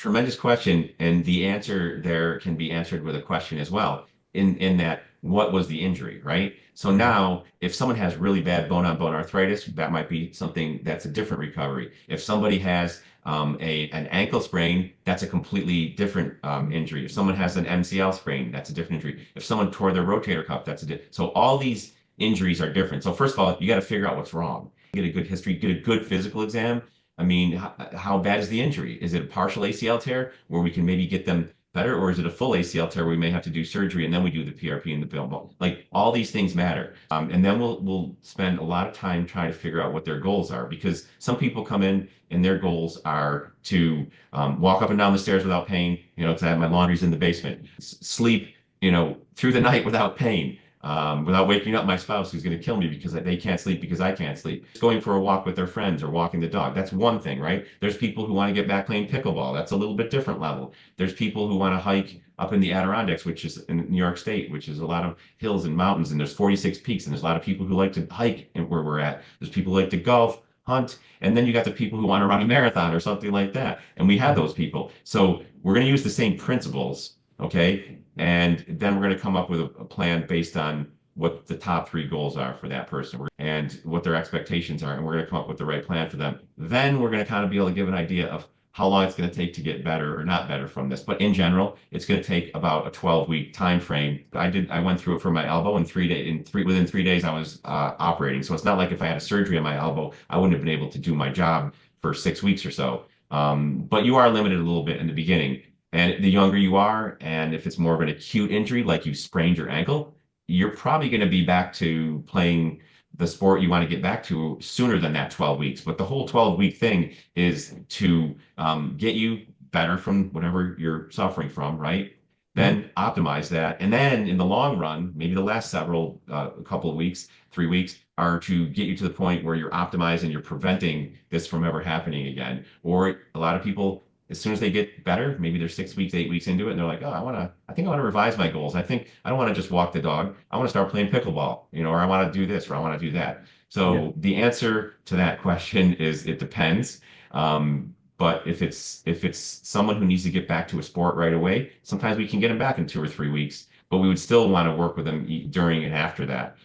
Tremendous question, and the answer there can be answered with a question as well. In that, what was the injury, right? So now, if someone has really bad bone-on-bone arthritis, that might be something that's a different recovery. If somebody has an ankle sprain, that's a completely different injury. If someone has an MCL sprain, that's a different injury. If someone tore their rotator cuff, that's a different. So all these injuries are different. So first of all, you got to figure out what's wrong. Get a good history, get a good physical exam. I mean, how bad is the injury? Is it a partial ACL tear where we can maybe get them better, or is it a full ACL tear where we may have to do surgery and then we do the PRP and the bill bone? Like all these things matter, and then we'll spend a lot of time trying to figure out what their goals are because some people come in and their goals are to walk up and down the stairs without pain. You know, to have my laundry's in the basement, sleep, through the night without pain without waking up my spouse who's going to kill me because they can't sleep because I can't sleep. Going for a walk with their friends or walking the dog. That's one thing, right? There's people who want to get back playing pickleball. That's a little bit different level. There's people who want to hike up in the Adirondacks, which is in New York State, which is a lot of hills and mountains, and there's 46 peaks, and there's a lot of people who like to hike where we're at. There's people who like to golf, hunt, and then you got the people who want to run a marathon or something like that. And we have those people. So we're going to use the same principles, okay? And then we're going to come up with a plan based on what the top three goals are for that person and what their expectations are. And we're going to come up with the right plan for them. Then we're going to kind of be able to give an idea of how long it's going to take to get better or not better from this. But in general, it's going to take about a 12-week time frame. I went through it for my elbow in within 3 days I was operating. So it's not like if I had a surgery on my elbow, I wouldn't have been able to do my job for 6 weeks or so. But you are limited a little bit in the beginning. And the younger you are, and if it's more of an acute injury, like you sprained your ankle, you're probably going to be back to playing the sport you want to get back to sooner than that 12 weeks. But the whole 12-week thing is to get you better from whatever you're suffering from, right? Then optimize that. And then in the long run, maybe the last a couple of weeks, 3 weeks, are to get you to the point where you're optimized and you're preventing this from ever happening again. Or a lot of people as soon as they get better, maybe they're 6 weeks, 8 weeks into it, and they're like, oh, I think I want to revise my goals. I think I don't want to just walk the dog. I want to start playing pickleball, or I want to do this, or I want to do that. Yeah. So the answer to that question is it depends. But if it's someone who needs to get back to a sport right away, sometimes we can get them back in 2 or 3 weeks, but we would still want to work with them during and after that.